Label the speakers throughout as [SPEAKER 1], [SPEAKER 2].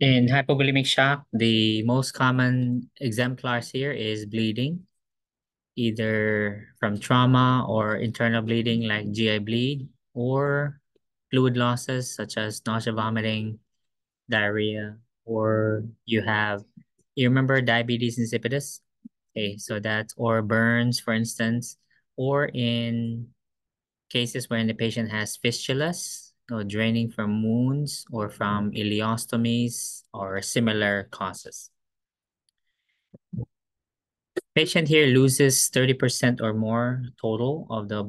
[SPEAKER 1] In hypovolemic shock, the most common exemplars here is bleeding, either from trauma or internal bleeding like GI bleed, or fluid losses such as nausea, vomiting, diarrhea, or you remember diabetes insipidus? Okay, so that's, or burns, for instance, or in cases when the patient has fistulas or draining from wounds or from ileostomies or similar causes. Patient here loses 30% or more total of the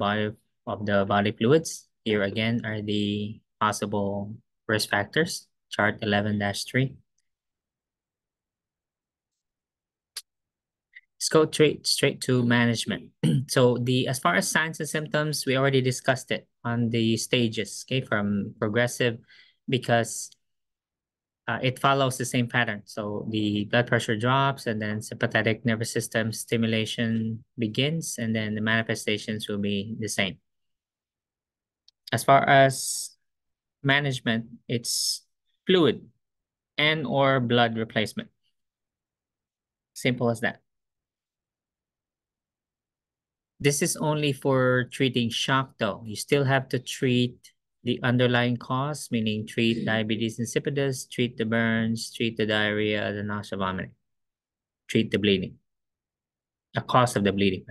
[SPEAKER 1] body fluids. Here again are the possible risk factors, chart 11-3. Let's go straight to management. So as far as signs and symptoms, we already discussed it on the stages, okay, from progressive, because it follows the same pattern. So the blood pressure drops, and then sympathetic nervous system stimulation begins, and then the manifestations will be the same. As far as management, it's fluid and or blood replacement. Simple as that. This is only for treating shock though. You still have to treat the underlying cause, meaning treat diabetes insipidus, treat the burns, treat the diarrhea, the nausea, vomiting, treat the bleeding, the cause of the bleeding.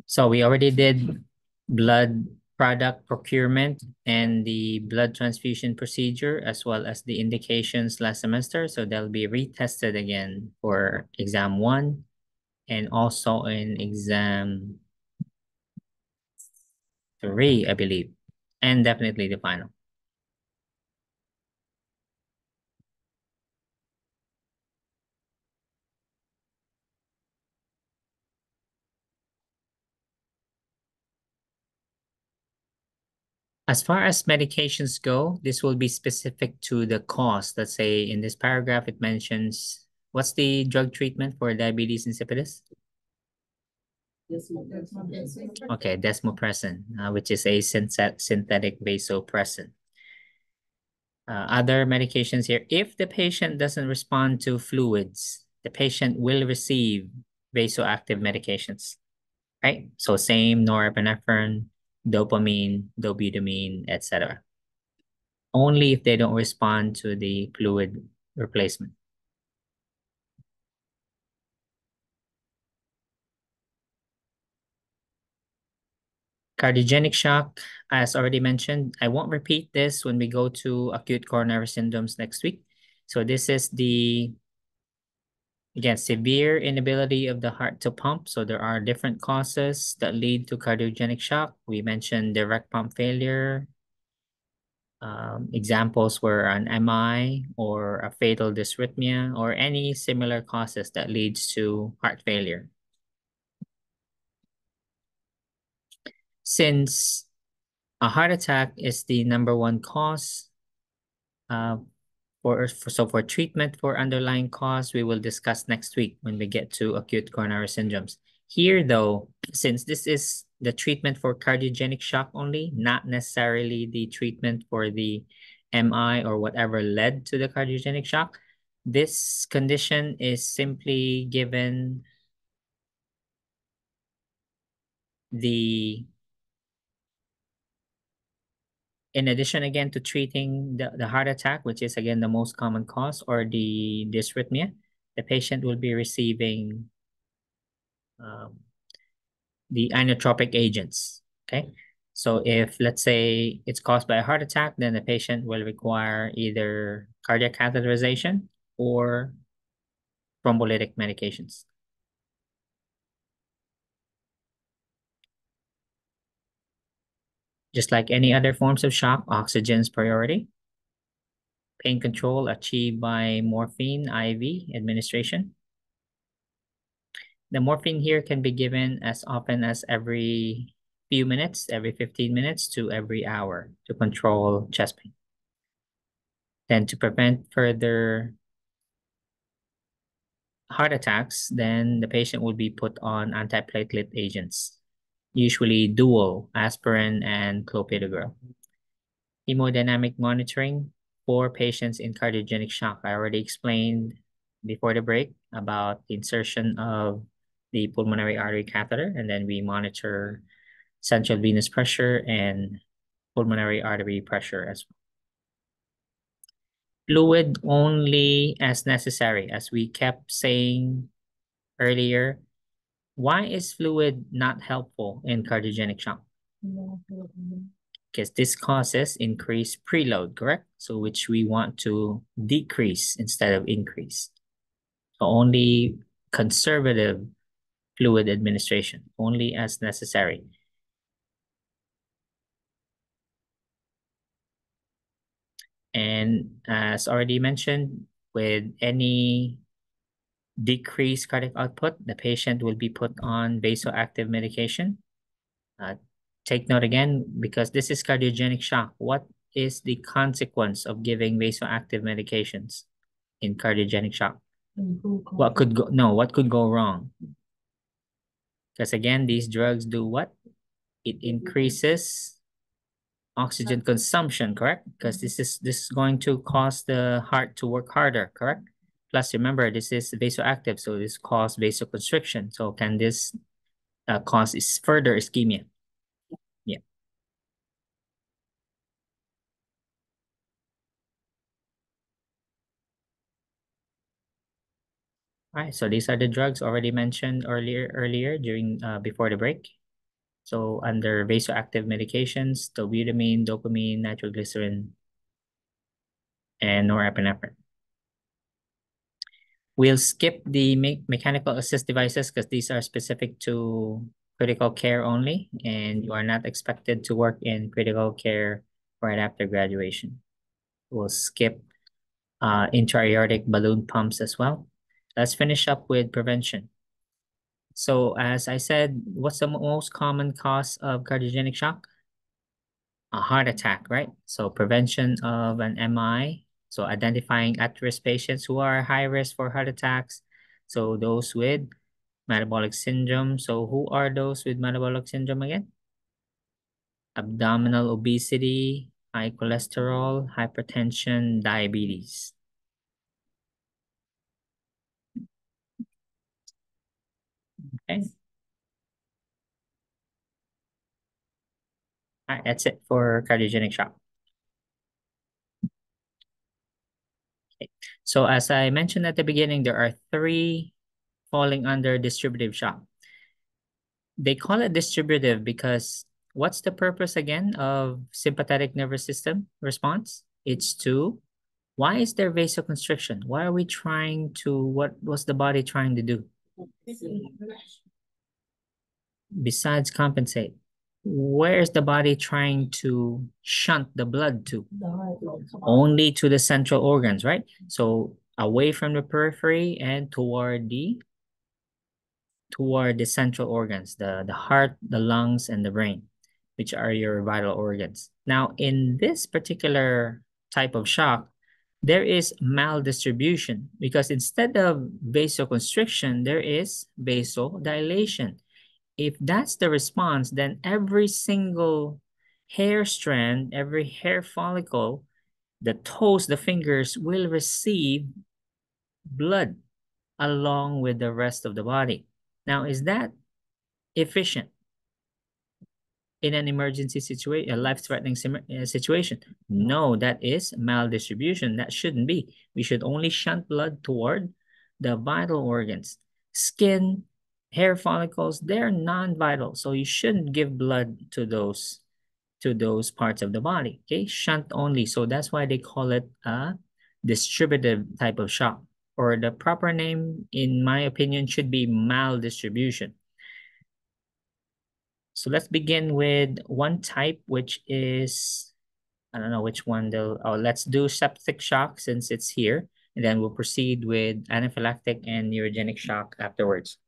[SPEAKER 1] So we already did blood product procurement and the blood transfusion procedure, as well as the indications last semester. So they'll be retested again for exam 1 and also in exam 3, I believe, and definitely the final. As far as medications go, this will be specific to the cause. Let's say in this paragraph, it mentions, what's the drug treatment for diabetes insipidus? Okay, desmopressin, which is a synthetic vasopressin. Other medications here, if the patient doesn't respond to fluids, the patient will receive vasoactive medications, right? So same norepinephrine, dopamine, dobutamine, etc. Only if they don't respond to the fluid replacement. Cardiogenic shock, as already mentioned, I won't repeat this when we go to acute coronary syndromes next week. So this is again, severe inability of the heart to pump. So there are different causes that lead to cardiogenic shock. We mentioned direct pump failure. Examples were an MI or a fatal dysrhythmia or any similar causes that leads to heart failure. Since a heart attack is the #1 cause, for treatment for underlying cause, we will discuss next week when we get to acute coronary syndromes. Here, though, since this is the treatment for cardiogenic shock only, not necessarily the treatment for the MI or whatever led to the cardiogenic shock, this condition is simply given in addition, again, to treating the heart attack, which is, again, the most common cause, or the dysrhythmia, the patient will be receiving the inotropic agents, okay? So if, let's say, it's caused by a heart attack, then the patient will require either cardiac catheterization or thrombolytic medications. Just like any other forms of shock, oxygen is priority. Pain control achieved by morphine IV administration. The morphine here can be given as often as every few minutes, every 15 minutes to every hour to control chest pain. Then to prevent further heart attacks, then the patient will be put on antiplatelet agents, usually dual aspirin and clopidogrel. Hemodynamic monitoring for patients in cardiogenic shock. I already explained before the break about the insertion of the pulmonary artery catheter, and then we monitor central venous pressure and pulmonary artery pressure as well. Fluid only as necessary, as we kept saying earlier. Why is fluid not helpful in cardiogenic shock? Because this causes increased preload, correct? So which we want to decrease instead of increase. So only conservative fluid administration, only as necessary. And as already mentioned, with any decreased cardiac output, the patient will be put on vasoactive medication. Take note again, because this is cardiogenic shock. What is the consequence of giving vasoactive medications in cardiogenic shock? What could go wrong? Because again, these drugs do what? It increases oxygen consumption, correct? Because this is going to cause the heart to work harder, correct? Plus, remember, this is vasoactive, so this cause vasoconstriction. So can this cause further ischemia? Yeah. All right, so these are the drugs already mentioned earlier during before the break. So under vasoactive medications, dobutamine, dopamine, nitroglycerin, and norepinephrine. We'll skip the mechanical assist devices because these are specific to critical care only, and you are not expected to work in critical care right after graduation. We'll skip intra-aortic balloon pumps as well. Let's finish up with prevention. So as I said, what's the most common cause of cardiogenic shock? A heart attack, right? So prevention of an MI. So identifying at-risk patients who are high risk for heart attacks. So those with metabolic syndrome. So who are those with metabolic syndrome again? Abdominal obesity, high cholesterol, hypertension, diabetes. Okay. All right, that's it for cardiogenic shock. Okay. So as I mentioned at the beginning, there are three falling under distributive shock. They call it distributive because what's the purpose again of sympathetic nervous system response? It's to, why is there vasoconstriction? Why are we trying to, what was the body trying to do? Besides compensate, where is the body trying to shunt the blood to? Only to the central organs, right? So away from the periphery and toward the central organs, the heart, the lungs, and the brain, which are your vital organs. Now, in this particular type of shock, there is maldistribution because instead of vasoconstriction, there is vasodilation. If that's the response, then every single hair strand, every hair follicle, the toes, the fingers will receive blood along with the rest of the body. Now, is that efficient in an emergency situation, a life-threatening situation? No, that is maldistribution. That shouldn't be. We should only shunt blood toward the vital organs. Skin, hair follicles, they're non-vital. So you shouldn't give blood to those parts of the body. Okay, shunt only. So that's why they call it a distributive type of shock. Or the proper name, in my opinion, should be maldistribution. So let's begin with one type, which is, I don't know which one though. Oh, let's do septic shock since it's here. And then we'll proceed with anaphylactic and neurogenic shock afterwards.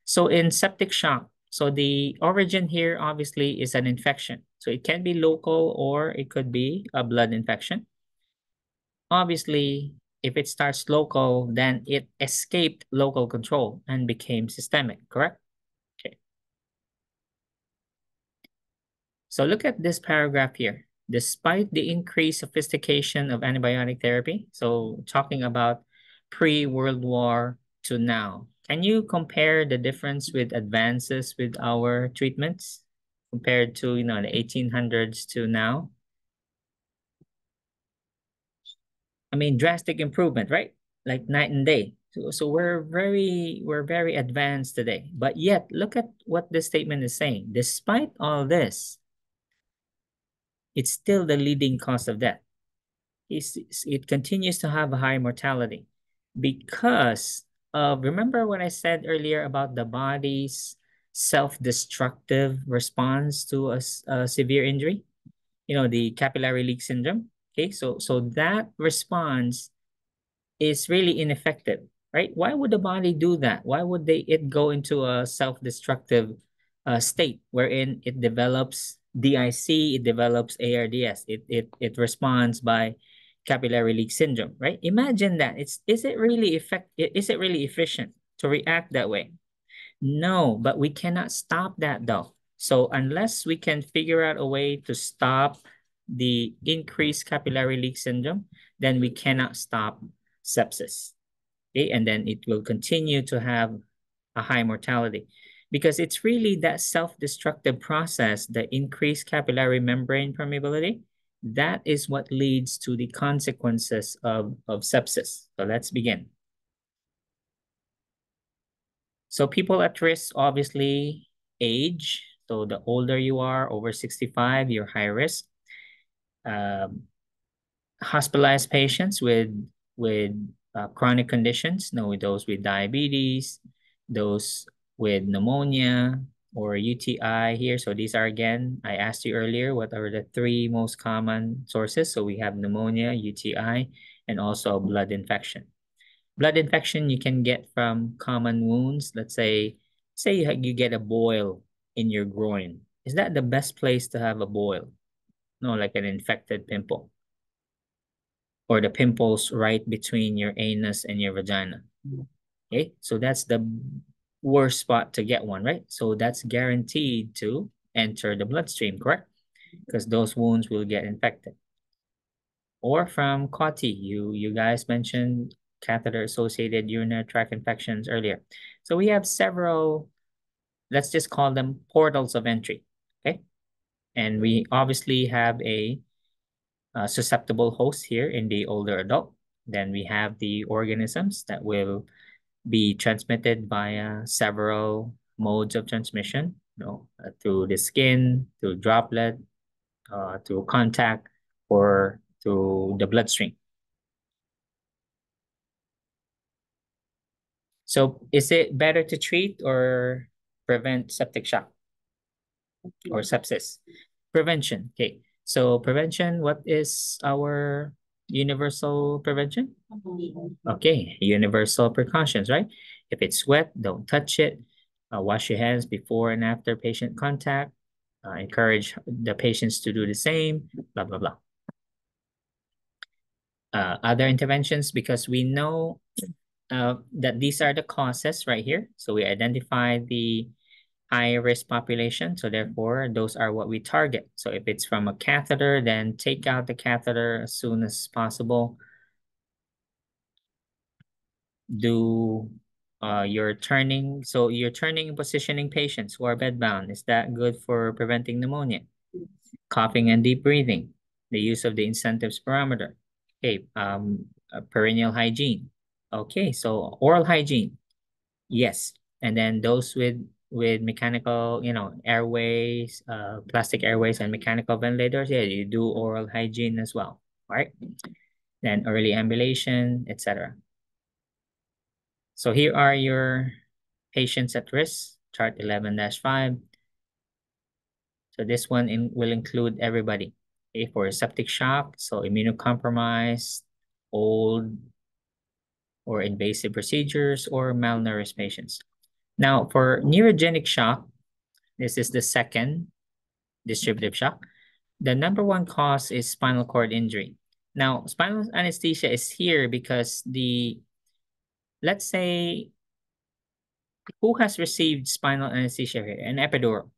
[SPEAKER 1] So in septic shock, so the origin here obviously is an infection. So it can be local or it could be a blood infection. Obviously, if it starts local, then it escaped local control and became systemic, correct? Okay. So look at this paragraph here. despite the increased sophistication of antibiotic therapy. So talking about pre-World War to now, can you compare the difference with advances with our treatments compared to, the 1800s to now? I mean, drastic improvement, right? Like night and day. So we're very advanced today. But yet, look at what this statement is saying. Despite all this, it's still the leading cause of death. It continues to have a high mortality because of, remember what I said earlier about the body's self-destructive response to a severe injury? The capillary leak syndrome. Okay, so that response is really ineffective, right? Why would the body do that? Why would it go into a self-destructive state wherein it develops DIC, it develops ARDS, it responds by capillary leak syndrome, right? Imagine that. Is it really efficient to react that way? No, but we cannot stop that though. So unless we can figure out a way to stop the increased capillary leak syndrome, then we cannot stop sepsis. Okay, and then it will continue to have a high mortality because it's really that self-destructive process, the increased capillary membrane permeability, that is what leads to the consequences of sepsis. So let's begin. So people at risk, obviously, age. So the older you are, over 65, you're high risk. Hospitalized patients with chronic conditions, those with diabetes, those with pneumonia or UTI here. So these are, again, I asked you earlier, what are the three most common sources? So we have pneumonia, UTI, and also blood infection. Blood infection you can get from common wounds. Let's say you get a boil in your groin. Is that the best place to have a boil? No, like an infected pimple. Or the pimples right between your anus and your vagina. Okay, so that's the worst spot to get one, right? So that's guaranteed to enter the bloodstream, correct? Because those wounds will get infected. Or from COTI, you guys mentioned catheter-associated urinary tract infections earlier. So we have several, let's just call them portals of entry, okay? And we obviously have a susceptible host here in the older adult. Then we have the organisms that will be transmitted via several modes of transmission, through the skin, through droplet, through contact, or through the bloodstream. So is it better to treat or prevent septic shock or sepsis? Prevention. Okay. So prevention, what is our universal prevention? Okay, universal precautions, right? If it's wet, don't touch it. Wash your hands before and after patient contact. Encourage the patients to do the same, blah, blah, blah. Other interventions, because we know that these are the causes right here. So we identify the high-risk population. So therefore, those are what we target. So if it's from a catheter, then take out the catheter as soon as possible. Do your turning, so you're turning and positioning patients who are bedbound. Is that good for preventing pneumonia? Coughing and deep breathing. The use of the incentive spirometer. Okay, perineal hygiene. Okay, so oral hygiene. Yes. And then those with mechanical, airways, plastic airways and mechanical ventilators, yeah, you do oral hygiene as well, right? Then early ambulation, etc. So here are your patients at risk, chart 11-5. So this one will include everybody. Okay, for septic shock, so immunocompromised, old, or invasive procedures, or malnourished patients. Now, for neurogenic shock, this is the second distributive shock. The number one cause is spinal cord injury. Now, spinal anesthesia is here because let's say, who has received spinal anesthesia here? An epidural.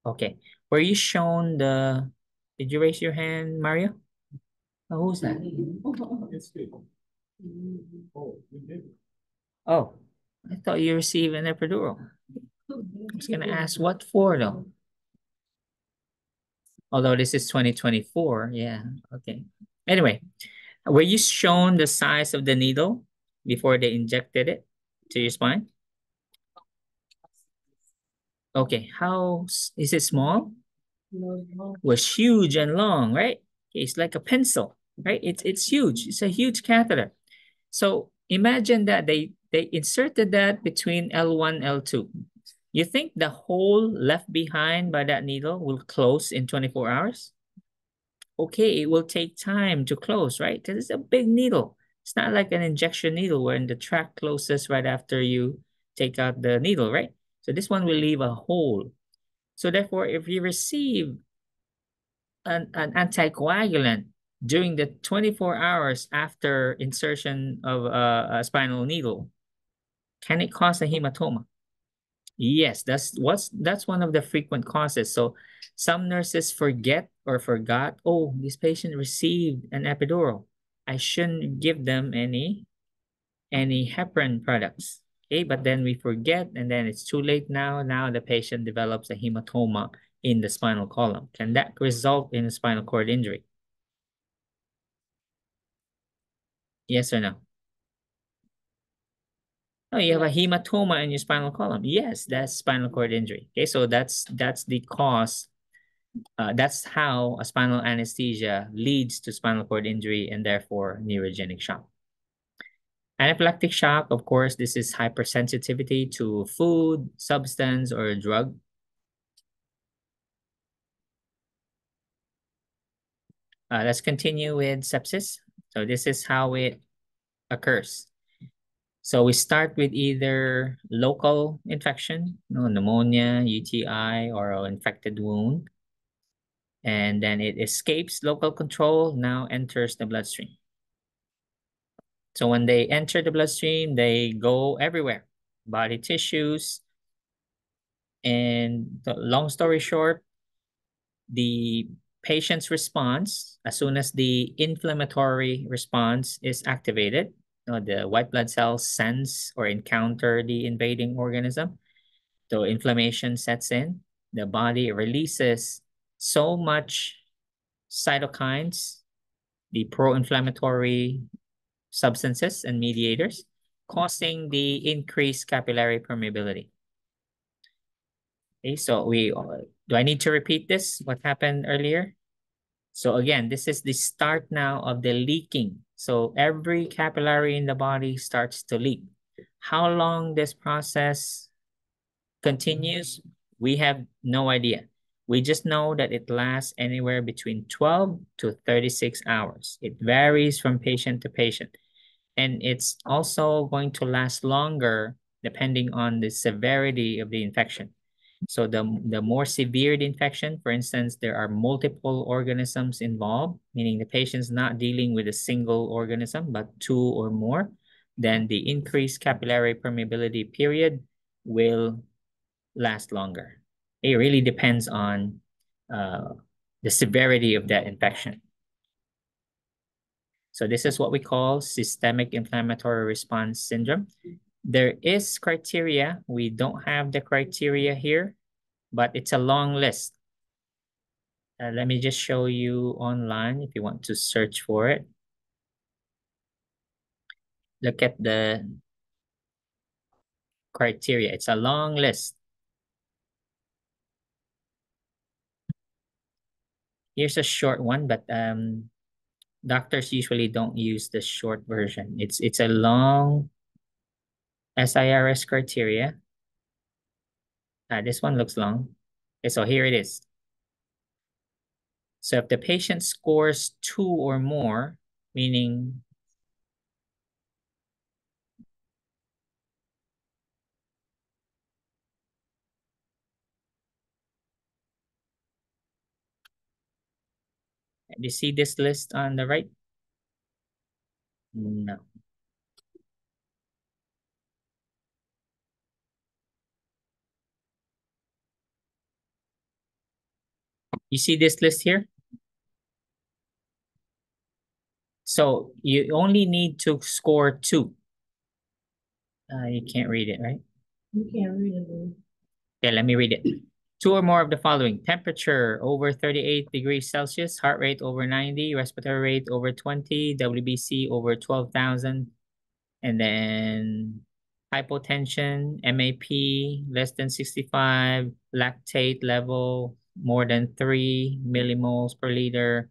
[SPEAKER 1] Okay. Were you shown the Did you raise your hand, Mario? Oh, who's that? Oh, I thought you received an epidural. I was gonna ask what for though. Although this is 2024, yeah, okay. Anyway, were you shown the size of the needle before they injected it to your spine? Okay, is it small? Was huge and long, right? Okay, it's like a pencil, right? It's huge. It's a huge catheter. So imagine that they inserted that between L1, L2. You think the hole left behind by that needle will close in 24 hours? Okay, it will take time to close, right? Because it's a big needle. It's not like an injection needle where the track closes right after you take out the needle, right? So this one will leave a hole. So therefore, if you receive an anticoagulant during the 24 hours after insertion of a spinal needle, can it cause a hematoma? Yes, that's one of the frequent causes. So some nurses forget or forgot, oh, this patient received an epidural. I shouldn't give them any heparin products. Okay, but then we forget and then it's too late now. Now the patient develops a hematoma in the spinal column. Can that result in a spinal cord injury? Yes or no? Oh, you have a hematoma in your spinal column. Yes, that's spinal cord injury. Okay, so that's the cause. That's how a spinal anesthesia leads to spinal cord injury and therefore neurogenic shock. Anaphylactic shock, of course, this is hypersensitivity to food, substance, or a drug. Let's continue with sepsis. So this is how it occurs. So we start with either local infection, pneumonia, UTI, or an infected wound. And then it escapes local control, now enters the bloodstream. So when they enter the bloodstream, they go everywhere, body tissues. And long story short, the patient's response, as soon as the inflammatory response is activated, the white blood cells sense or encounter the invading organism. So inflammation sets in, the body releases so much cytokines, the pro-inflammatory substances and mediators, causing the increased capillary permeability. Okay, so do I need to repeat this? What happened earlier? So again, this is the start now of the leaking. So every capillary in the body starts to leak. How long this process continues, we have no idea. We just know that it lasts anywhere between 12 to 36 hours. It varies from patient to patient. And it's also going to last longer depending on the severity of the infection. So the more severe the infection, for instance, there are multiple organisms involved, meaning the patient's not dealing with a single organism, but two or more, then the increased capillary permeability period will last longer. It really depends on the severity of that infection. So this is what we call systemic inflammatory response syndrome. There is criteria. We don't have the criteria here, but it's a long list. Let me just show you online if you want to search for it. Look at the criteria. It's a long list. Here's a short one, but doctors usually don't use the short version. It's a long SIRS criteria. This one looks long. Okay, so here it is. So if the patient scores 2 or more, meaning do you see this list on the right? No. You see this list here? So you only need to score 2. You can't read it, right?
[SPEAKER 2] You can't read it.
[SPEAKER 1] Okay, let me read it. 2 or more of the following: temperature over 38 degrees Celsius, heart rate over 90, respiratory rate over 20, WBC over 12,000, and then hypotension, MAP less than 65, lactate level more than 3 millimoles per liter,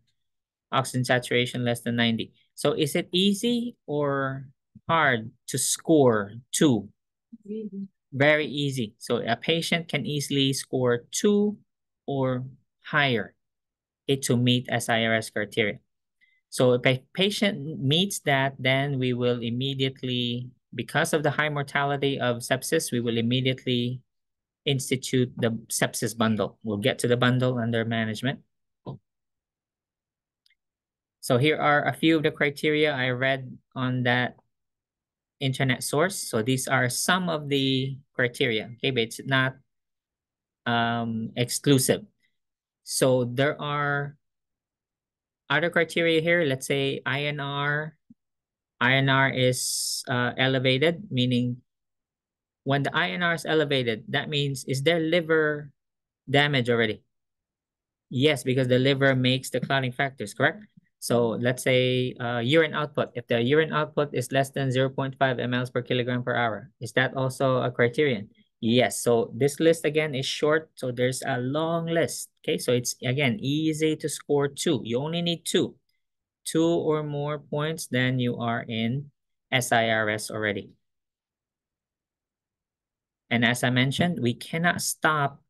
[SPEAKER 1] oxygen saturation less than 90. So is it easy or hard to score 2? Very easy. So a patient can easily score 2 or higher to meet SIRS criteria. So if a patient meets that, then we will immediately, because of the high mortality of sepsis, we will immediately institute the sepsis bundle. We'll get to the bundle under management. So here are a few of the criteria I read on that internet source. So these are some of the criteria, okay, but it's not exclusive. So there are other criteria here. Let's say INR. INR is elevated, meaning when the INR is elevated, that means is there liver damage already? Yes, because the liver makes the clotting factors, correct? So let's say urine output. If the urine output is less than 0.5 mLs per kilogram per hour, is that also a criterion? Yes. So this list again is short. So there's a long list. Okay. So it's again easy to score 2. You only need 2. 2 or more points, then you are in SIRS already. And as I mentioned, we cannot stop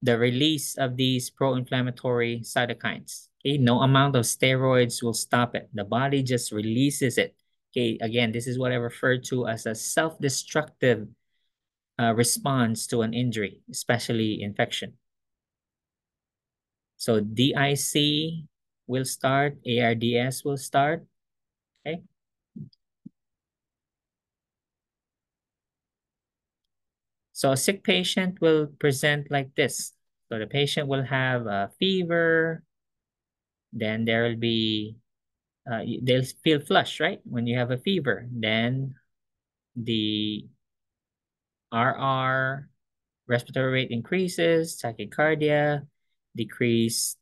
[SPEAKER 1] the release of these pro-inflammatory cytokines. Okay, no amount of steroids will stop it. The body just releases it. Okay, again, this is what I refer to as a self-destructive response to an injury, especially infection. So DIC will start, ARDS will start. Okay. So a sick patient will present like this. So the patient will have a fever, then there will be they'll feel flush, right? When you have a fever, then the RR, respiratory rate increases, tachycardia, decreased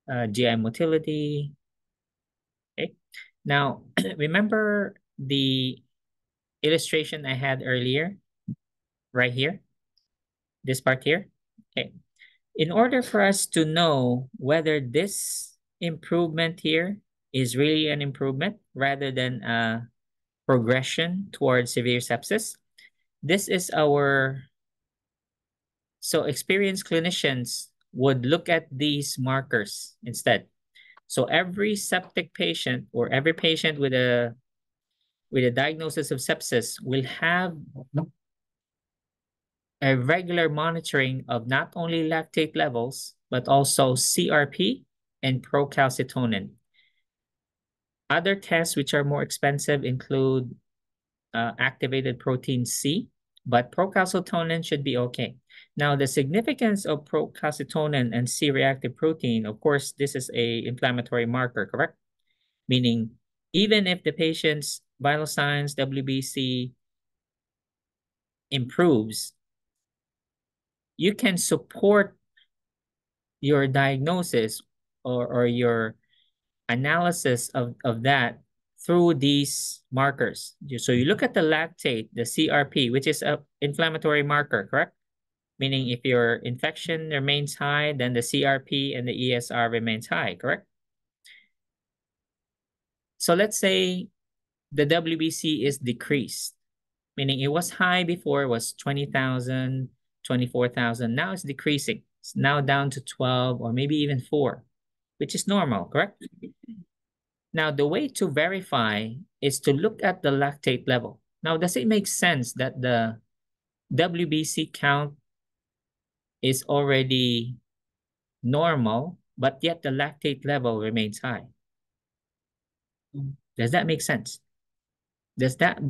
[SPEAKER 1] GI motility. Okay. Now, remember the illustration I had earlier, right here, this part here? Okay. In order for us to know whether this improvement here is really an improvement rather than a progression towards severe sepsis, this is our, so experienced clinicians would look at these markers instead. So every septic patient or every patient with a diagnosis of sepsis will have a regular monitoring of not only lactate levels, but also CRP and procalcitonin. Other tests which are more expensive include activated protein C, but procalcitonin should be okay. Now, the significance of procalcitonin and C-reactive protein, of course, this is a inflammatory marker, correct? Meaning, even if the patient's vital signs, WBC, improves, you can support your diagnosis or your analysis of that through these markers. So you look at the lactate, the CRP, which is an inflammatory marker, correct? Meaning if your infection remains high, then the CRP and the ESR remains high, correct? So let's say the WBC is decreased, meaning it was high before, it was 20,000, 24,000. Now it's decreasing. It's now down to 12 or maybe even 4, which is normal, correct? Now, the way to verify is to look at the lactate level. Now, does it make sense that the WBC count is already normal, but yet the lactate level remains high? Does that make sense? Does that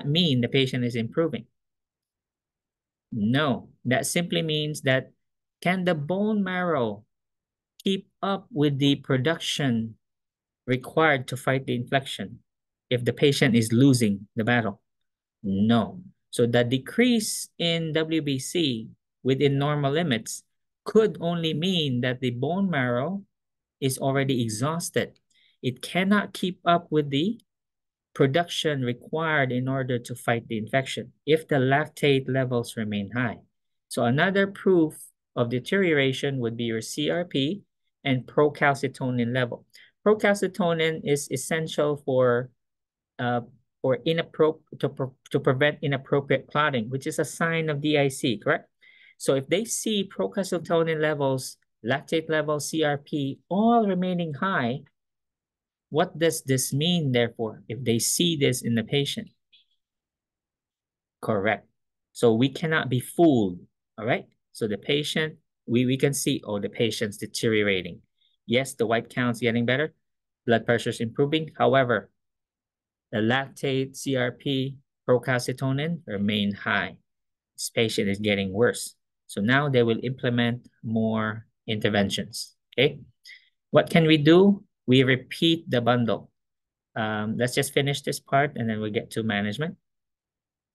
[SPEAKER 1] mean the patient is improving? No, that simply means that can the bone marrow keep up with the production required to fight the infection if the patient is losing the battle? No. So the decrease in WBC within normal limits could only mean that the bone marrow is already exhausted. It cannot keep up with the production required in order to fight the infection if the lactate levels remain high. So another proof of deterioration would be your CRP and procalcitonin level. Procalcitonin is essential for to prevent inappropriate clotting, which is a sign of DIC, correct? So if they see procalcitonin levels, lactate levels, CRP all remaining high, what does this mean, therefore, if they see this in the patient? Correct. So we cannot be fooled, all right? So the patient, we can see, oh, the patient's deteriorating. Yes, the white count's getting better, blood pressure's improving. However, the lactate, CRP, procalcitonin remain high. This patient is getting worse. So now they will implement more interventions, okay? What can we do? We repeat the bundle. Let's just finish this part and then we'll get to management.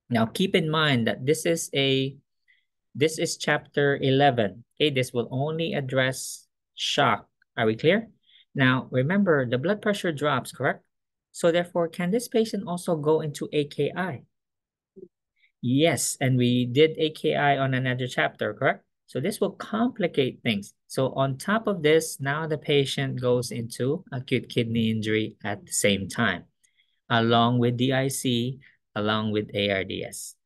[SPEAKER 1] Now, keep in mind that this is chapter 11. Okay, this will only address shock. Are we clear? Now, remember, the blood pressure drops, correct? So therefore, can this patient also go into AKI? Yes, and we did AKI on another chapter, correct? So this will complicate things. So on top of this, now the patient goes into acute kidney injury at the same time, along with DIC, along with ARDS.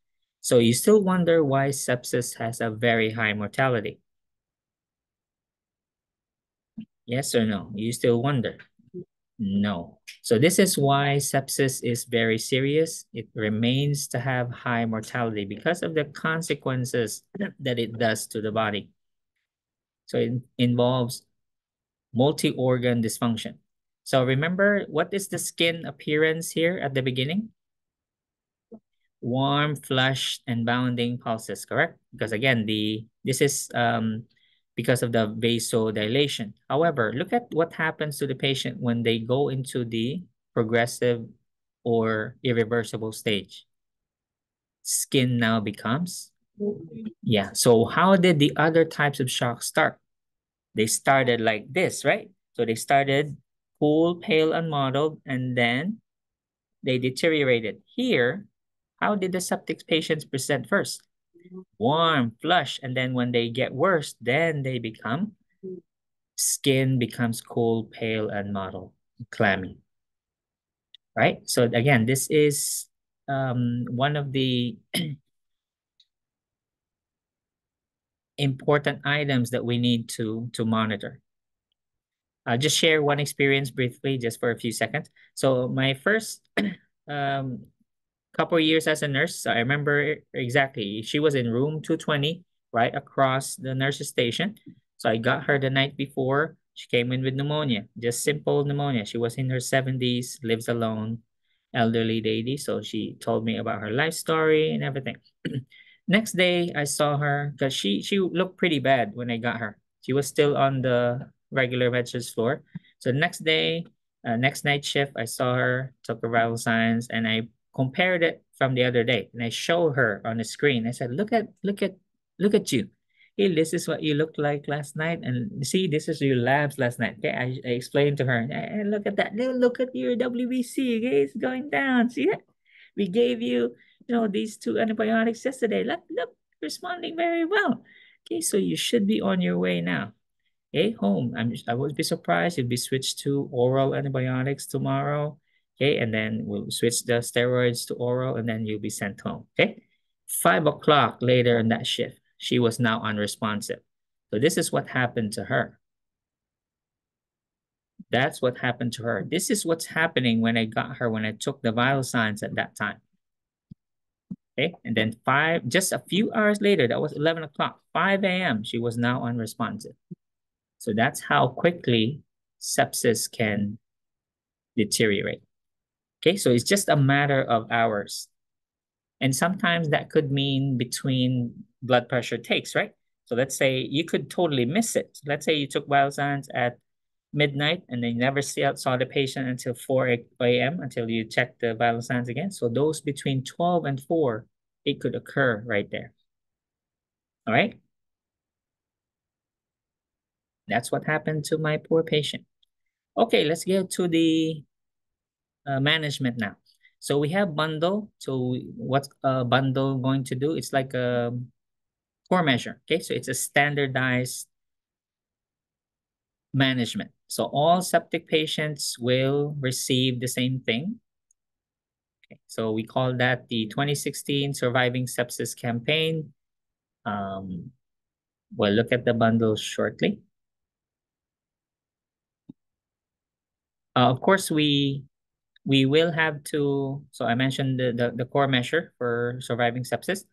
[SPEAKER 1] So you still wonder why sepsis has a very high mortality? Yes or no? You still wonder? No. So this is why sepsis is very serious. It remains to have high mortality because of the consequences that it does to the body. So it involves multi-organ dysfunction. So remember, what is the skin appearance here at the beginning? Warm, flushed, and bounding pulses, correct? Because again, this is because of the vasodilation. However, look at what happens to the patient when they go into the progressive or irreversible stage. Skin now becomes, yeah. So how did the other types of shock start? They started like this, right? So they started cool, pale, unmottled, and then they deteriorated. Here, how did the septic patients present first? Warm, flush, and then when they get worse, then they become, skin becomes cool, pale, and mottled, clammy. Right? So again, this is one of the important items that we need to monitor. I'll just share one experience briefly, just for a few seconds. So my first couple of years as a nurse, so I remember exactly. She was in room 220, right across the nurse's station. So I got her the night before. She came in with pneumonia, just simple pneumonia. She was in her 70s, lives alone, elderly lady. So she told me about her life story and everything. Next day, I saw her because she looked pretty bad when I got her. She was still on the regular med-surg floor. So next day, next night shift, I saw her, took her vital signs, and I compared it from the other day. And I showed her on the screen. I said, look at you. Hey, this is what you looked like last night. And see, this is your labs last night. Okay, I explained to her, hey, look at that. Look at your WBC. Okay, it's going down. See that? We gave you, these 2 antibiotics yesterday. Look, responding very well. Okay, so you should be on your way now. Okay, home. I would be surprised if we switch to oral antibiotics tomorrow. Okay, and then we'll switch the steroids to oral, and then you'll be sent home. Okay, 5 o'clock later in that shift, she was now unresponsive. So this is what happened to her. That's what happened to her. This is what's happening when I got her, when I took the vital signs at that time. Okay, and then just a few hours later, that was 11 o'clock, 5 a.m., she was now unresponsive. So that's how quickly sepsis can deteriorate. Okay, so it's just a matter of hours. And sometimes that could mean between blood pressure takes, right? So let's say you could totally miss it. Let's say you took vital signs at midnight, and they never saw the patient until 4 a.m. until you check the vital signs again. So those between 12 and 4, it could occur right there. All right. That's what happened to my poor patient. Okay, let's get to the management now. So we have bundle. So what's a bundle going to do? It's like a core measure. Okay, so it's a standardized management. So all septic patients will receive the same thing. Okay, so we call that the 2016 Surviving Sepsis Campaign. We'll look at the bundle shortly. Of course, we will have to, so I mentioned the core measure for surviving sepsis.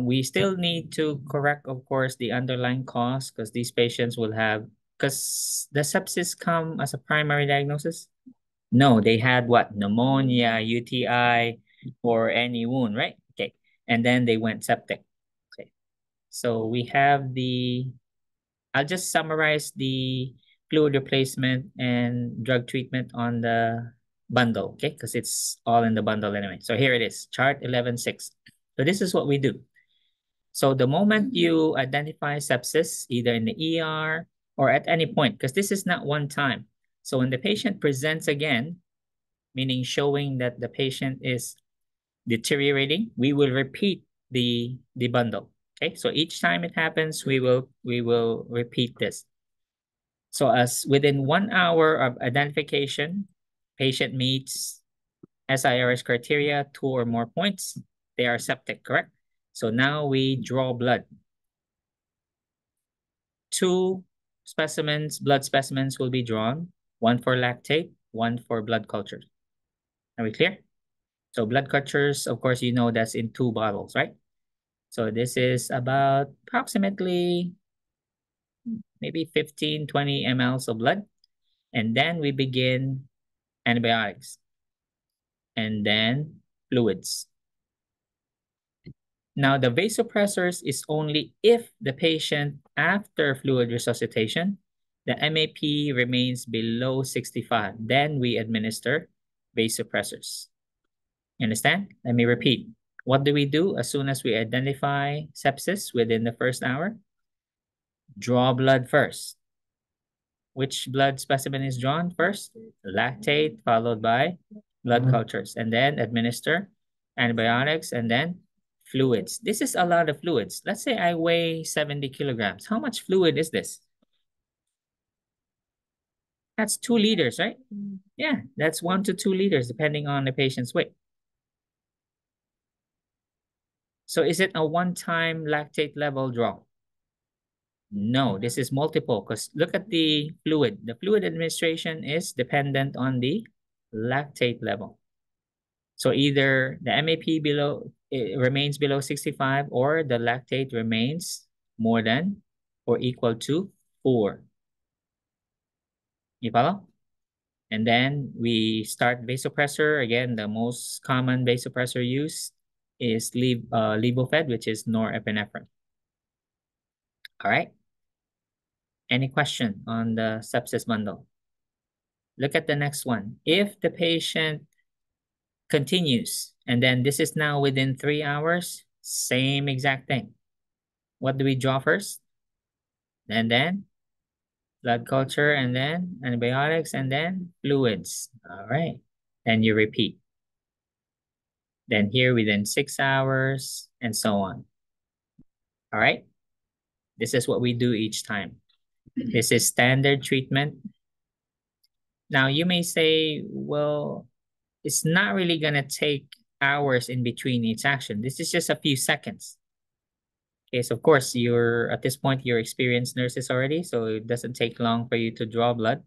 [SPEAKER 1] We still need to correct, of course, the underlying cause because these patients will have, because the sepsis come as a primary diagnosis. No, they had what? Pneumonia, UTI, or any wound, right? Okay. And then they went septic. Okay. So we have I'll just summarize the fluid replacement and drug treatment on the bundle, okay? Because it's all in the bundle anyway. So here it is, chart 11.6. So this is what we do. So the moment you identify sepsis, either in the ER or at any point, because this is not one time. So when the patient presents again, meaning showing that the patient is deteriorating, we will repeat the bundle. Okay, so each time it happens, we will repeat this. So as within 1 hour of identification, patient meets SIRS criteria, 2 or more points, they are septic, correct? So now we draw blood. 2 specimens, blood specimens will be drawn, 1 for lactate, 1 for blood culture. Are we clear? So blood cultures, of course, you know that's in 2 bottles, right? So this is about approximately maybe 15, 20 mLs of blood. And then we begin antibiotics and then fluids. Now, the vasopressors is only if the patient, after fluid resuscitation, the MAP remains below 65. Then we administer vasopressors. You understand? Let me repeat. What do we do as soon as we identify sepsis within the first hour? Draw blood first. Which blood specimen is drawn first? Lactate, followed by blood cultures, and then administer antibiotics, and then fluids. This is a lot of fluids. Let's say I weigh 70 kilograms. How much fluid is this? That's 2 liters, right? Yeah, that's 1 to 2 liters, depending on the patient's weight. So is it a one-time lactate level draw? No, this is multiple because look at the fluid. The fluid administration is dependent on the lactate level. So either the MAP remains below 65 or the lactate remains more than or equal to 4. You follow? And then we start vasopressor. Again, the most common vasopressor use is Levophed, which is norepinephrine. All right. Any question on the sepsis bundle? Look at the next one. If the patient continues, and then this is now within 3 hours, same exact thing. What do we draw first? And then blood culture, and then antibiotics, and then fluids. All right. Then you repeat. Then here within 6 hours, and so on. All right. This is what we do each time. This is standard treatment. Now you may say, well, it's not really going to take hours in between each action. This is just a few seconds. Okay, so of course, at this point, you're experienced nurses already, so it doesn't take long for you to draw blood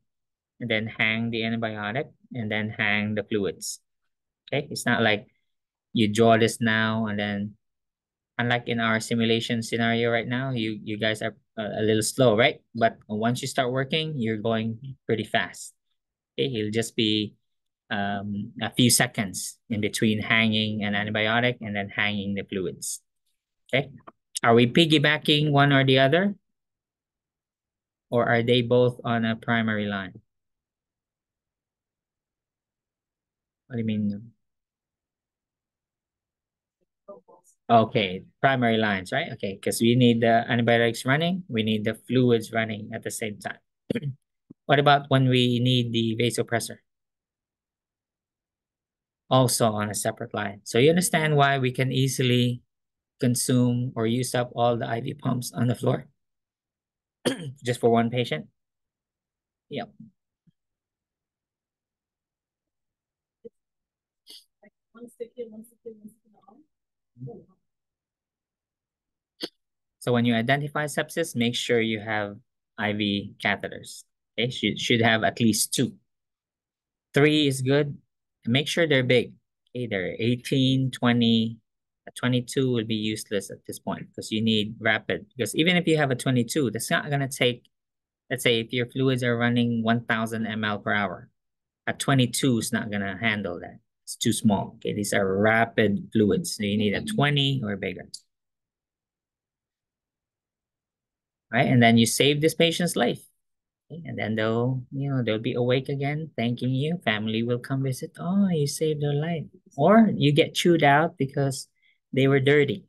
[SPEAKER 1] and then hang the antibiotic and then hang the fluids. Okay, it's not like you draw this now and then, unlike in our simulation scenario right now, you guys are a little slow, right? But once you start working, you're going pretty fast. Okay, it'll just be a few seconds in between hanging an antibiotic and then hanging the fluids. Okay, are we piggybacking one or the other? Or are they both on a primary line? What do you mean? Okay, primary lines, right? Okay, because we need the antibiotics running, we need the fluids running at the same time. What about when we need the vasopressor? Also on a separate line. So you understand why we can easily consume or use up all the IV pumps on the floor just for one patient? Yep. So when you identify sepsis, make sure you have IV catheters. Okay, should have at least two. 3 is good. Make sure they're big. Okay, they're 18, 20. A 22 will be useless at this point because you need rapid. Because even if you have a 22, that's not going to take, let's say if your fluids are running 1000 ml per hour, a 22 is not going to handle that. It's too small. Okay, these are rapid fluids. So you need a 20 or bigger. Right? And then you save this patient's life. Okay? And then they'll be awake again, thanking you. Family will come visit. Oh, you saved their life. Or you get chewed out because they were dirty.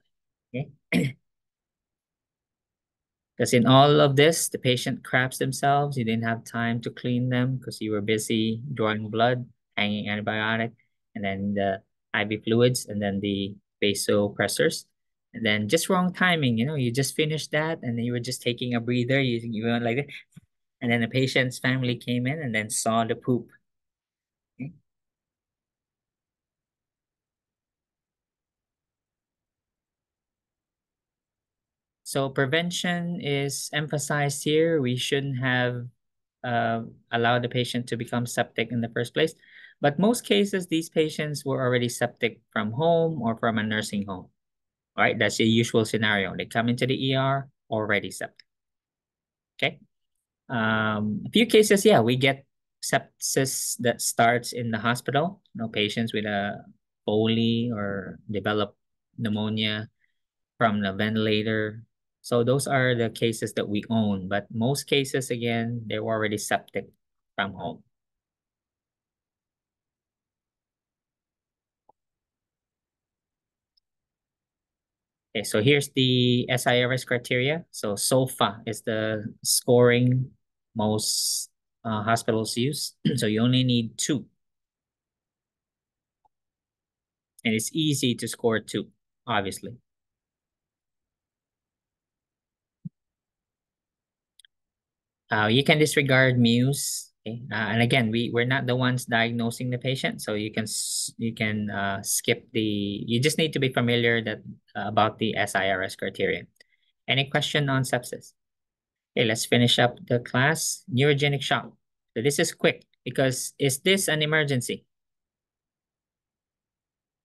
[SPEAKER 1] Okay. Because in all of this, the patient craps themselves. You didn't have time to clean them because you were busy drawing blood, hanging antibiotic, and then the IV fluids, and then the vasopressors. And then just wrong timing, you just finished that, and then you were just taking a breather. You went like that. And then the patient's family came in and then saw the poop. Okay. So prevention is emphasized here. We shouldn't have allowed the patient to become septic in the first place. But most cases, these patients were already septic from home or from a nursing home. All right, that's the usual scenario. They come into the ER already septic. Okay. A few cases, yeah, we get sepsis that starts in the hospital. Patients with a Foley or develop pneumonia from the ventilator. So those are the cases that we own. But most cases, again, they were already septic from home. Okay, so here's the SIRS criteria. So SOFA is the scoring most hospitals use. So you only need 2. And it's easy to score 2, obviously. You can disregard Muse. Okay? And again, we're not the ones diagnosing the patient, so you can skip the. You just need to be familiar about the SIRS criteria. Any question on sepsis? Okay, let's finish up the class. Neurogenic shock. So this is quick because is this an emergency?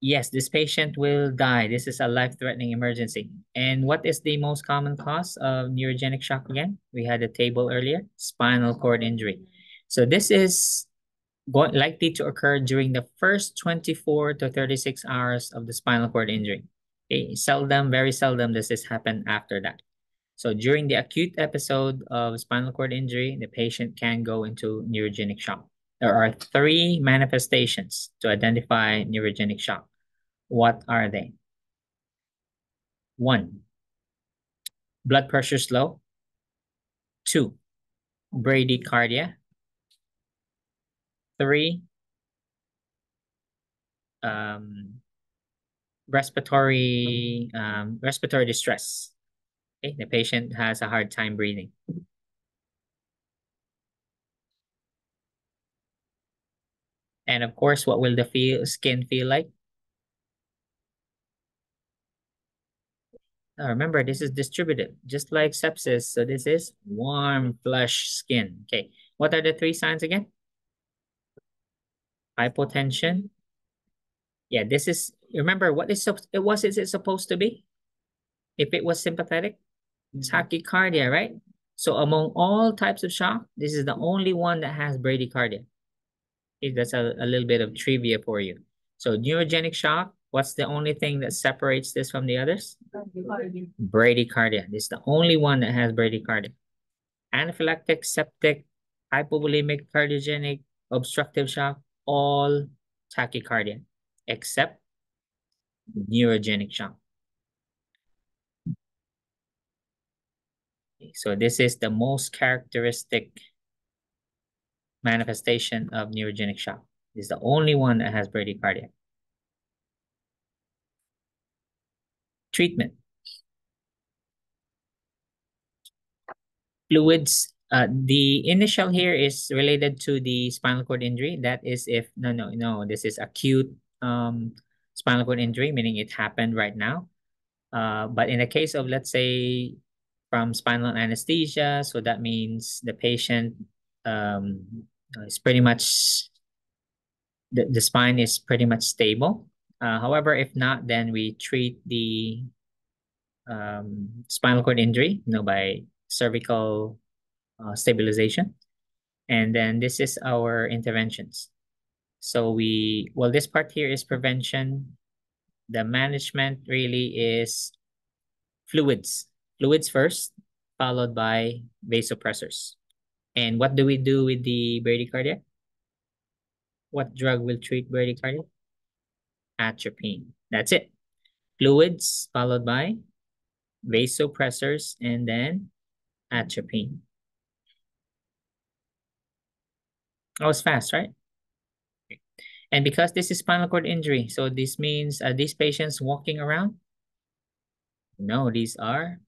[SPEAKER 1] Yes, this patient will die. This is a life-threatening emergency. And what is the most common cause of neurogenic shock again? We had a table earlier, spinal cord injury. So this is likely to occur during the first 24 to 36 hours of the spinal cord injury. Okay, very seldom does this happen after that. So during the acute episode of spinal cord injury, the patient can go into neurogenic shock. There are 3 manifestations to identify neurogenic shock. What are they? 1, blood pressure low. 2, bradycardia. 3, respiratory distress. Okay, the patient has a hard time breathing. And of course, what will the skin feel like? Now remember, this is distributed, just like sepsis. So this is warm, flush skin. Okay, what are the 3 signs again? Hypotension. Yeah, this is, remember, what is it supposed to be? If it was sympathetic, tachycardia, right? So among all types of shock, this is the only one that has bradycardia. Okay, that's a little bit of trivia for you. So neurogenic shock, what's the only thing that separates this from the others? Bradycardia. This is the only one that has bradycardia. anaphylactic, septic, hypovolemic, cardiogenic, obstructive shock, all tachycardia, except neurogenic shock. So this is the most characteristic manifestation of neurogenic shock. This is the only one that has bradycardia. Treatment. Fluids. The initial here is related to the spinal cord injury. That is if, no, this is acute spinal cord injury, meaning it happened right now. But in the case of, let's say, from spinal anesthesia, so that means the patient is pretty much, the spine is pretty much stable. However, if not, then we treat the spinal cord injury, by cervical stabilization. And then this is our interventions. So this part here is prevention. The management really is fluids. Fluids first, followed by vasopressors. And what do we do with the bradycardia? What drug will treat bradycardia? Atropine. That's it. Fluids, followed by vasopressors, and then atropine. That was fast, right? And because this is spinal cord injury, so this means these patients walking around? No, these are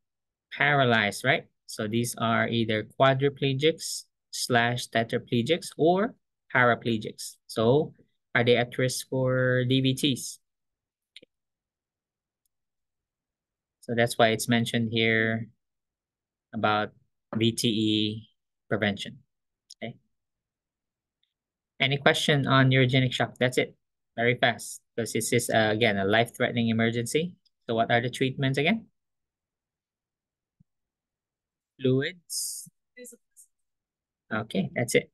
[SPEAKER 1] paralyzed, right? So these are either quadriplegics / tetraplegics or paraplegics. So are they at risk for DVTs? Okay. So that's why it's mentioned here about VTE prevention. Okay. Any question on neurogenic shock? That's it. Very fast, because this is, again, a life-threatening emergency. So what are the treatments again? Fluids. Okay, that's it.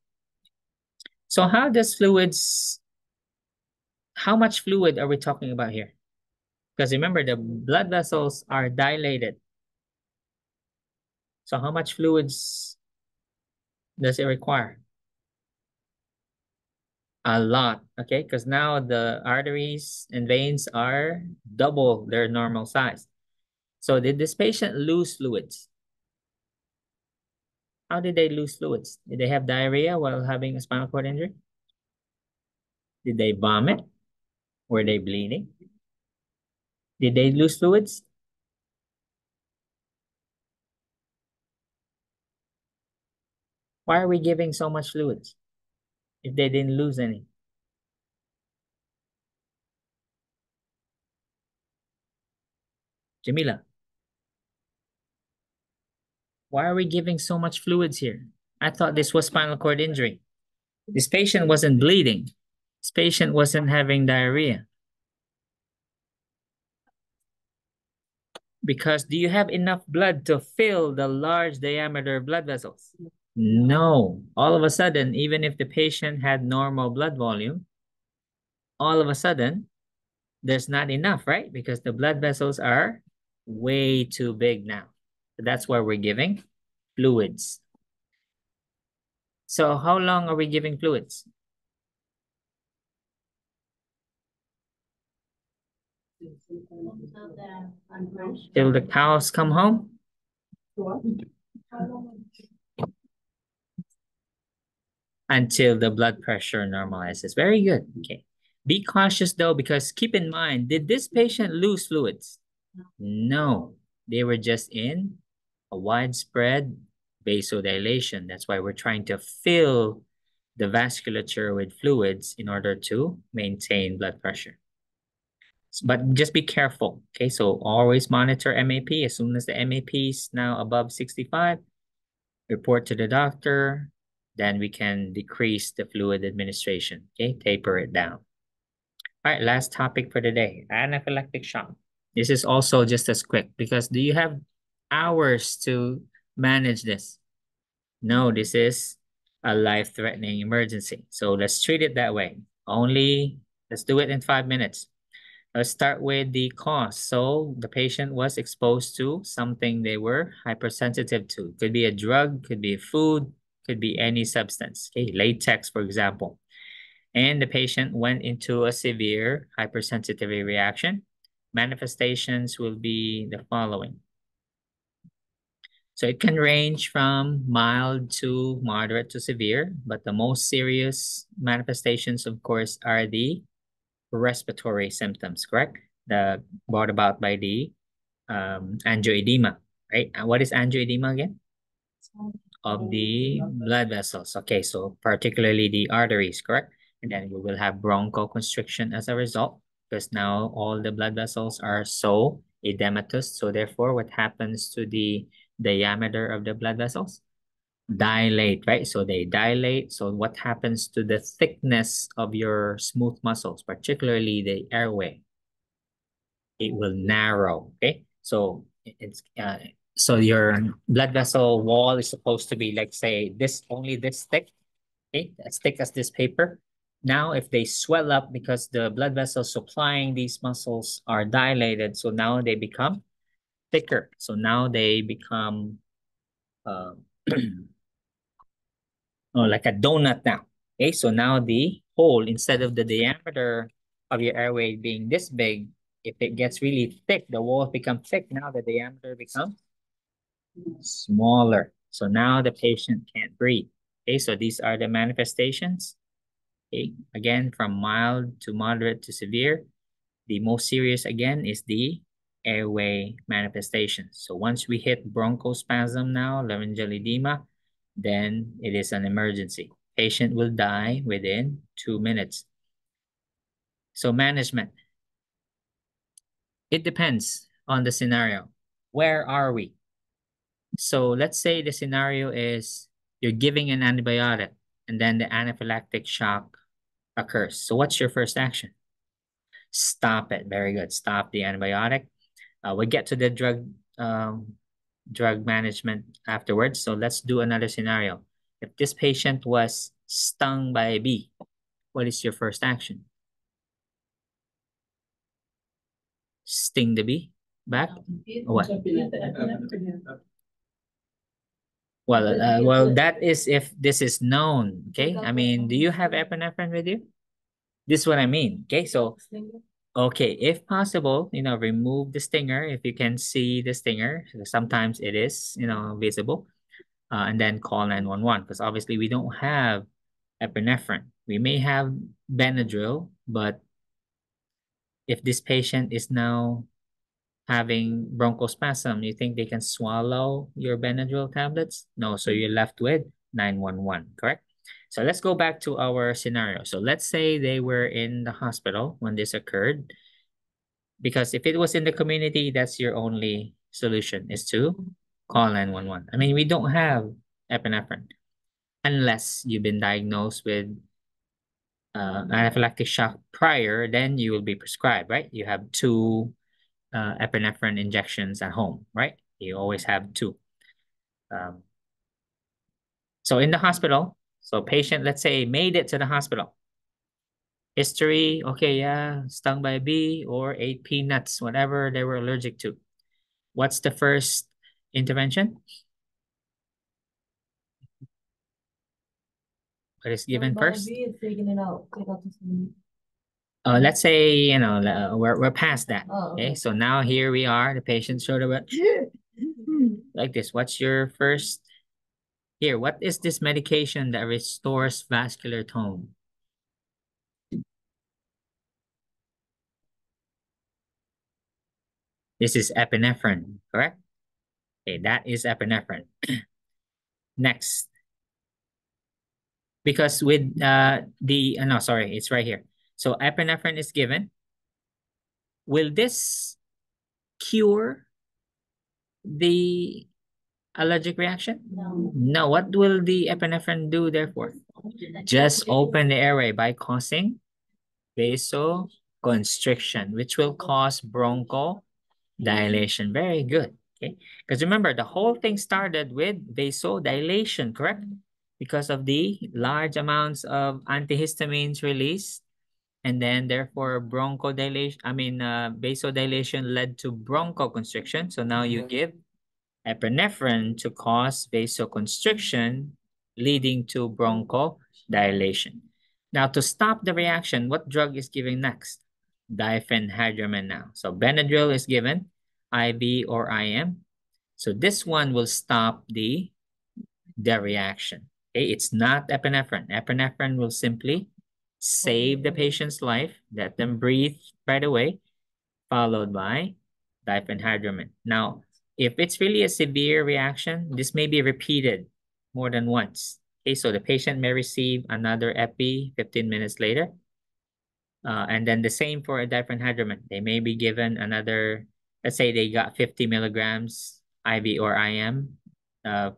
[SPEAKER 1] So how much fluid are we talking about here? Because remember, the blood vessels are dilated. So how much fluids does it require? A lot, okay? Because now the arteries and veins are double their normal size. So did this patient lose fluids? How did they lose fluids? Did they have diarrhea while having a spinal cord injury? Did they vomit? Were they bleeding? Did they lose fluids? Why are we giving so much fluids if they didn't lose any? Jamila, why are we giving so much fluids here? I thought this was spinal cord injury. This patient wasn't bleeding. This patient wasn't having diarrhea. Because do you have enough blood to fill the large diameter blood vessels? No. All of a sudden, even if the patient had normal blood volume, all of a sudden, there's not enough, right? Because the blood vessels are way too big now. So that's why we're giving fluids. So how long are we giving fluids? Till the cows come home? Until the blood pressure normalizes. Very good. Okay. Be cautious though, because keep in mind, did this patient lose fluids? No, they were just in a widespread vasodilation. That's why we're trying to fill the vasculature with fluids in order to maintain blood pressure. But just be careful, okay? So always monitor MAP. As soon as the MAP is now above 65, report to the doctor. Then we can decrease the fluid administration, okay? Taper it down. All right, last topic for the day, anaphylactic shock. This is also just as quick because do you have hours to manage this? No, this is a life-threatening emergency. So let's treat it that way. Let's do it in 5 minutes. Let's start with the cause. So the patient was exposed to something they were hypersensitive to. Could be a drug, could be a food, could be any substance. Okay, latex, for example. And the patient went into a severe hypersensitivity reaction. Manifestations will be the following. So it can range from mild to moderate to severe, but the most serious manifestations, of course, are the respiratory symptoms, correct? The brought about by the angioedema, right? And what is angioedema again? Of the blood vessels. Okay, so particularly the arteries, correct? And then we will have bronchoconstriction as a result, because now all the blood vessels are so edematous. So therefore, what happens to the diameter of the blood vessels? Dilate, right? So they dilate. So what happens to the thickness of your smooth muscles, particularly the airway? It will narrow, okay? So it's so your blood vessel wall is supposed to be like, say, this, only this thick, okay, as thick as this paper. Now, if they swell up because the blood vessels supplying these muscles are dilated, so now they become thicker. So now they become uh, oh, like a donut now. Okay, so now the hole, instead of the diameter of your airway being this big, if it gets really thick, the walls become thick. Now the diameter becomes smaller. So now the patient can't breathe. Okay, so these are the manifestations. Okay, again, from mild to moderate to severe. The most serious, again, is the airway manifestations. So once we hit bronchospasm now, laryngeal edema, then it is an emergency. Patient will die within 2 minutes. So management. It depends on the scenario. Where are we? So let's say the scenario is you're giving an antibiotic and then the anaphylactic shock occurs. So what's your first action? Stop it. Very good. Stop the antibiotic. We'll get to the drug management afterwards. So let's do another scenario. If this patient was stung by a bee, what is your first action? Sting the bee back? What? Well, that is if this is known. Okay. I mean, do you have epinephrine with you? This is what I mean. Okay. So, okay, if possible, remove the stinger if you can see the stinger. Sometimes it is, visible. And then call 911, because obviously we don't have epinephrine. We may have Benadryl, but if this patient is now having bronchospasm, you think they can swallow your Benadryl tablets? No, so you're left with 911, correct? So let's go back to our scenario. So let's say they were in the hospital when this occurred, because if it was in the community, that's your only solution, is to call 911. I mean, we don't have epinephrine unless you've been diagnosed with anaphylactic shock prior, then you will be prescribed, right? You have 2 epinephrine injections at home, right? You always have 2. Um, so in the hospital, so patient, let's say, made it to the hospital. History, okay, yeah, stung by a bee or ate peanuts, whatever they were allergic to. What's the first intervention? What is given first? Let's say, we're past that. Okay, so now here we are. The patient showed up like this. What's your first? Here, what is this medication that restores vascular tone? This is epinephrine, correct? Okay, that is epinephrine. Next. Because with no, sorry, it's right here. So epinephrine is given. Will this cure the allergic reaction?
[SPEAKER 2] No.
[SPEAKER 1] No. What will the epinephrine do therefore? Just open the airway by causing vasoconstriction, which will cause bronchodilation. Very good. Okay. Because remember, the whole thing started with vasodilation, correct? Because of the large amounts of antihistamines released And then therefore vasodilation led to bronchoconstriction. So now you give epinephrine to cause vasoconstriction, leading to bronchodilation. Now, to stop the reaction, what drug is given next? Diphenhydramine now. So Benadryl is given, IV or IM. So this one will stop the reaction. Okay, it's not epinephrine. Epinephrine will simply save the patient's life, let them breathe right away, followed by diphenhydramine. Now, if it's really a severe reaction, this may be repeated more than once. Okay, so the patient may receive another epi 15 minutes later. And then the same for a diphenhydramine. They may be given another, let's say they got 50 milligrams IV or IM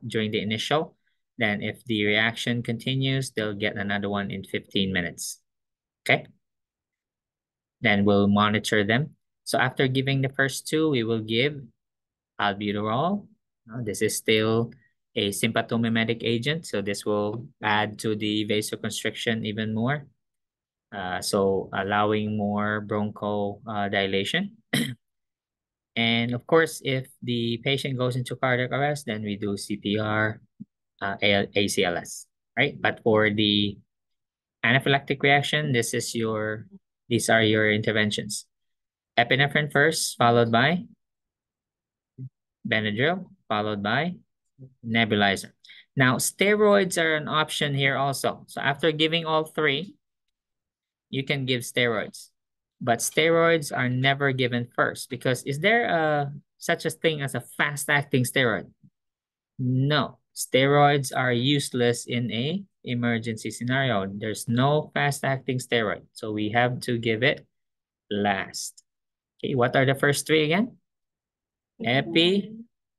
[SPEAKER 1] during the initial. Then if the reaction continues, they'll get another one in 15 minutes. Okay. Then we'll monitor them. So after giving the first two, we will give albuterol. This is still a sympathomimetic agent, so this will add to the vasoconstriction even more. So allowing more bronchodilation. And of course, if the patient goes into cardiac arrest, then we do CPR, ACLS, right? But for the anaphylactic reaction, these are your interventions. Epinephrine first, followed by Benadryl, followed by nebulizer. Now, steroids are an option here also. So after giving all three, you can give steroids. But steroids are never given first because is there such a thing as a fast-acting steroid? No. Steroids are useless in a emergency scenario. There's no fast-acting steroid. So we have to give it last. Okay, what are the first three again? Epi,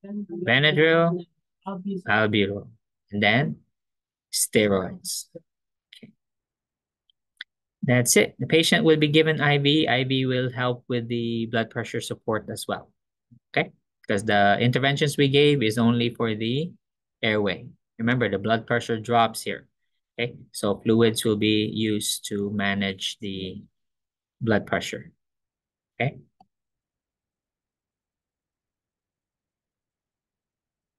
[SPEAKER 1] Benadryl, albuterol, and then steroids. Okay. That's it. The patient will be given IV. IV will help with the blood pressure support as well. Okay, because the interventions we gave is only for the airway. Remember, the blood pressure drops here. Okay, so fluids will be used to manage the blood pressure. Okay.